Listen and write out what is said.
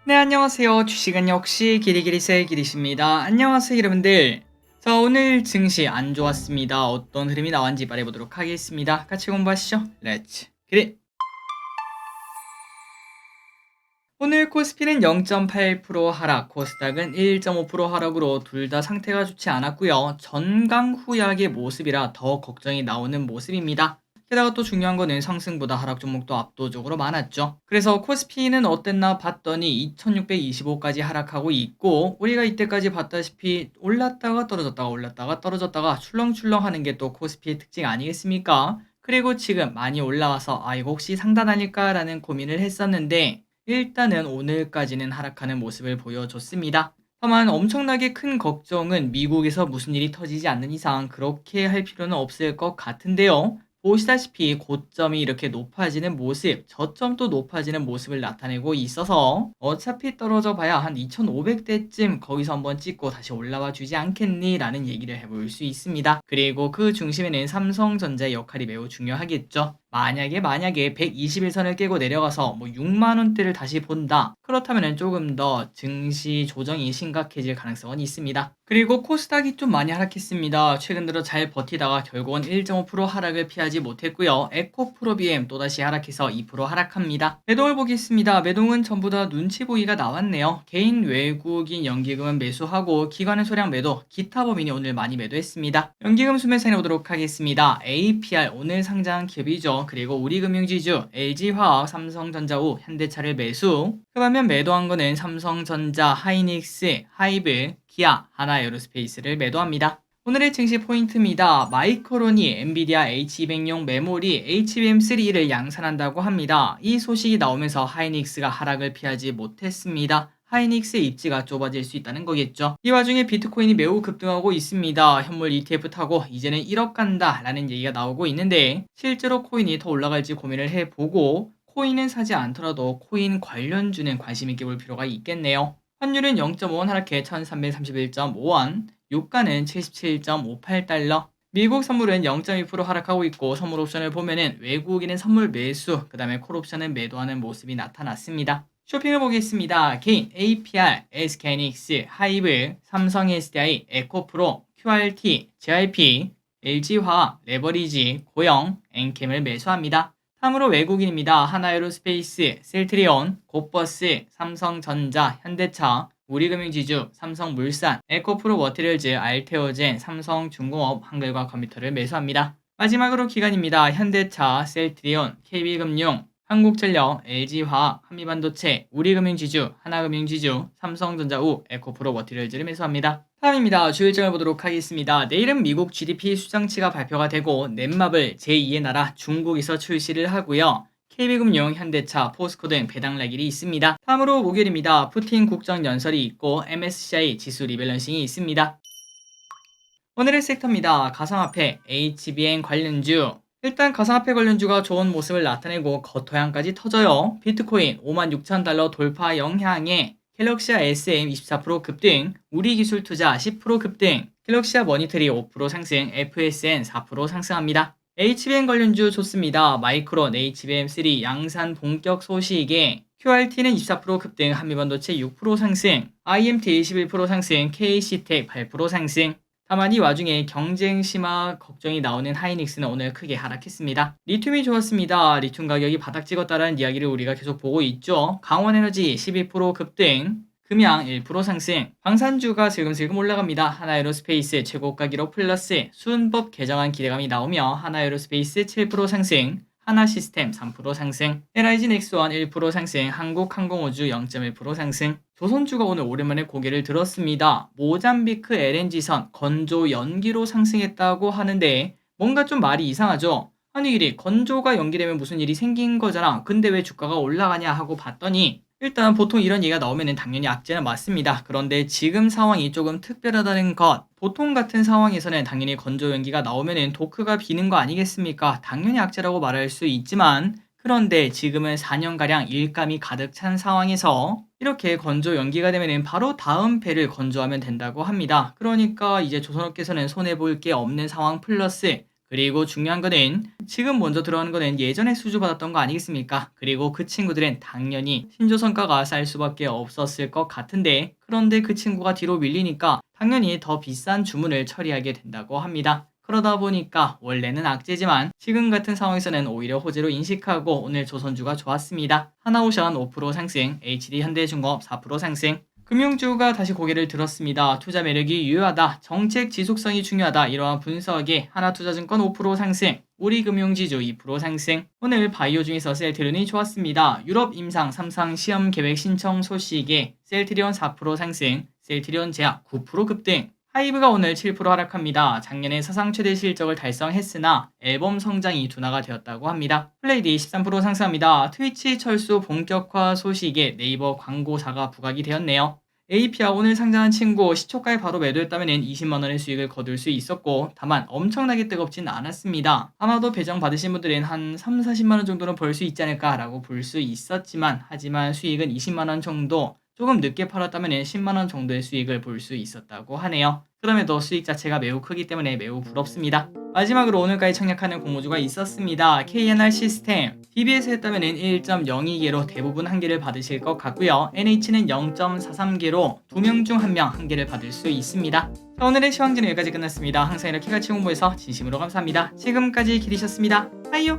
네, 안녕하세요. 주식은 역시 기리기리세 기리십니다. 안녕하세요, 여러분들. 자, 오늘 증시 안 좋았습니다. 어떤 흐름이 나왔는지 말해보도록 하겠습니다. 같이 공부하시죠. 렛츠 기릿! 오늘 코스피는 0.8% 하락, 코스닥은 1.5% 하락으로 둘 다 상태가 좋지 않았고요. 전강후약의 모습이라 더 걱정이 나오는 모습입니다. 게다가 또 중요한 거는 상승보다 하락 종목도 압도적으로 많았죠. 그래서 코스피는 어땠나 봤더니 2625까지 하락하고 있고, 우리가 이때까지 봤다시피 올랐다가 떨어졌다가 올랐다가 떨어졌다가 출렁출렁 하는 게 또 코스피의 특징 아니겠습니까? 그리고 지금 많이 올라와서 이거 혹시 상단 아닐까라는 고민을 했었는데, 일단은 오늘까지는 하락하는 모습을 보여줬습니다. 다만 엄청나게 큰 걱정은 미국에서 무슨 일이 터지지 않는 이상 그렇게 할 필요는 없을 것 같은데요. 보시다시피 고점이 이렇게 높아지는 모습, 저점도 높아지는 모습을 나타내고 있어서 어차피 떨어져 봐야 한 2500대쯤 거기서 한번 찍고 다시 올라와 주지 않겠니? 라는 얘기를 해볼 수 있습니다. 그리고 그 중심에는 삼성전자의 역할이 매우 중요하겠죠. 만약에 121선을 깨고 내려가서 뭐 6만원대를 다시 본다. 그렇다면 조금 더 증시 조정이 심각해질 가능성은 있습니다. 그리고 코스닥이 좀 많이 하락했습니다. 최근 들어 잘 버티다가 결국은 1.5% 하락을 피하지 못했고요. 에코프로비엠 또다시 하락해서 2% 하락합니다. 매동을 보겠습니다. 매동은 전부 다 눈치 보기가 나왔네요. 개인 외국인 연기금은 매수하고 기관은 소량 매도, 기타 범인이 오늘 많이 매도했습니다. 연기금 수매상에 보도록 하겠습니다. APR 오늘 상장한 기업이죠. 그리고 우리금융지주, LG화학, 삼성전자우, 현대차를 매수. 그 반면 매도한 거는 삼성전자, 하이닉스, 하이브, 기아, 하나에어로스페이스를 매도합니다. 오늘의 증시 포인트입니다. 마이크론이 엔비디아 H200용 메모리 HBM3를 양산한다고 합니다. 이 소식이 나오면서 하이닉스가 하락을 피하지 못했습니다. 하이닉스의 입지가 좁아질 수 있다는 거겠죠. 이 와중에 비트코인이 매우 급등하고 있습니다. 현물 ETF 타고 이제는 1억 간다 라는 얘기가 나오고 있는데, 실제로 코인이 더 올라갈지 고민을 해보고 코인은 사지 않더라도 코인 관련주는 관심 있게 볼 필요가 있겠네요. 환율은 0.5원 하락해 1331.5원, 유가는 77.58달러, 미국 선물은 0.2% 하락하고 있고, 선물 옵션을 보면은 외국인은 선물 매수, 그 다음에 콜옵션은 매도하는 모습이 나타났습니다. 쇼핑을 보겠습니다. 개인 APR, SK이닉스, 하이브, 삼성 SDI, 에코프로, QRT, JYP, LG화학, 레버리지, 고영, 엔캠을 매수합니다. 다음으로 외국인입니다. 하나에어로스페이스, 셀트리온, 곧버스, 삼성전자, 현대차, 우리금융지주, 삼성물산, 에코프로 머티리얼즈, 알테오젠, 삼성중공업, 한글과 컴퓨터를 매수합니다. 마지막으로 기관입니다. 현대차, 셀트리온, KB금융, 한국전력, LG화학, 한미반도체, 우리금융지주, 하나금융지주, 삼성전자우, 에코프로 머티리얼즈를 매수합니다. 다음입니다. 주 일정을 보도록 하겠습니다. 내일은 미국 GDP 수정치가 발표가 되고 넷마블 제2의 나라 중국에서 출시를 하고요. KB금융, 현대차, 포스코 등 배당 날일이 있습니다. 다음으로 목요일입니다. 푸틴 국정연설이 있고 MSCI 지수 리밸런싱이 있습니다. 오늘의 섹터입니다. 가상화폐, HBM 관련주. 일단 가상화폐 관련주가 좋은 모습을 나타내고 겉토양까지 터져요. 비트코인 56,000달러 돌파 영향에 갤럭시아 SM 24% 급등, 우리기술투자 10% 급등, 갤럭시아 머니터리 5% 상승, FSN 4% 상승합니다. HBM 관련주 좋습니다. 마이크론 HBM3 양산 본격 소식에 QRT는 24% 급등, 한미반도체 6% 상승, IMT 11% 상승, KC텍 8% 상승. 다만 이 와중에 경쟁 심화 걱정이 나오는 하이닉스는 오늘 크게 하락했습니다. 리튬이 좋았습니다. 리튬 가격이 바닥 찍었다는 이야기를 우리가 계속 보고 있죠. 강원에너지 12% 급등, 금양 1% 상승, 방산주가 슬금슬금 올라갑니다. 하나에어로스페이스 최고가 기록 플러스, 수은법 개정안 기대감이 나오며 하나에어로스페이스 7% 상승, 하나시스템 3% 상승, LIG 넥스원 1% 상승, 한국항공우주 0.1% 상승. 조선주가 오늘 오랜만에 고개를 들었습니다. 모잠비크 LNG선 건조 연기로 상승했다고 하는데 뭔가 좀 말이 이상하죠? 아니 이래 건조가 연기되면 무슨 일이 생긴 거잖아. 근데 왜 주가가 올라가냐 하고 봤더니, 일단 보통 이런 얘기가 나오면 당연히 악재는 맞습니다. 그런데 지금 상황이 조금 특별하다는 것. 보통 같은 상황에서는 당연히 건조 연기가 나오면 도크가 비는 거 아니겠습니까? 당연히 악재라고 말할 수 있지만, 그런데 지금은 4년가량 일감이 가득 찬 상황에서 이렇게 건조 연기가 되면 바로 다음 배를 건조하면 된다고 합니다. 그러니까 이제 조선업계에서는 손해볼 게 없는 상황 플러스 그리고 중요한 거는 지금 먼저 들어가는 거는 예전에 수주 받았던 거 아니겠습니까? 그리고 그 친구들은 당연히 신조 성과가 쌀 수밖에 없었을 것 같은데, 그런데 그 친구가 뒤로 밀리니까 당연히 더 비싼 주문을 처리하게 된다고 합니다. 그러다 보니까 원래는 악재지만 지금 같은 상황에서는 오히려 호재로 인식하고 오늘 조선주가 좋았습니다. 하나오션 5% 상승, HD현대중공업 4% 상승. 금융주가 다시 고개를 들었습니다. 투자 매력이 유효하다, 정책 지속성이 중요하다, 이러한 분석에 하나투자증권 5% 상승, 우리금융지주 2% 상승. 오늘 바이오 중에서 셀트리온이 좋았습니다. 유럽 임상 3상 시험 계획 신청 소식에 셀트리온 4% 상승, 셀트리온 제약 9% 급등. 하이브가 오늘 7% 하락합니다. 작년에 사상 최대 실적을 달성했으나 앨범 성장이 둔화가 되었다고 합니다. 플레이디 13% 상승합니다. 트위치 철수 본격화 소식에 네이버 광고사가 부각이 되었네요. AP와 오늘 상장한 친구 시초가에 바로 매도했다면 20만원의 수익을 거둘 수 있었고, 다만 엄청나게 뜨겁진 않았습니다. 아마도 배정 받으신 분들은 한 3, 40만원 정도는 벌 수 있지 않을까 라고 볼 수 있었지만, 하지만 수익은 20만원 정도, 조금 늦게 팔았다면 10만원 정도의 수익을 볼 수 있었다고 하네요. 그럼에도 수익 자체가 매우 크기 때문에 매우 부럽습니다. 마지막으로 오늘까지 청약하는 공모주가 있었습니다. KNR 시스템, DB에서 했다면 1.02개로 대부분 한 개를 받으실 것 같고요. NH는 0.43개로 2명 중 1명 한 개를 받을 수 있습니다. 자, 오늘의 시황지는 여기까지 끝났습니다. 항상 이렇게 같이 홍보해서 진심으로 감사합니다. 지금까지 기리셨습니다. 빠이요.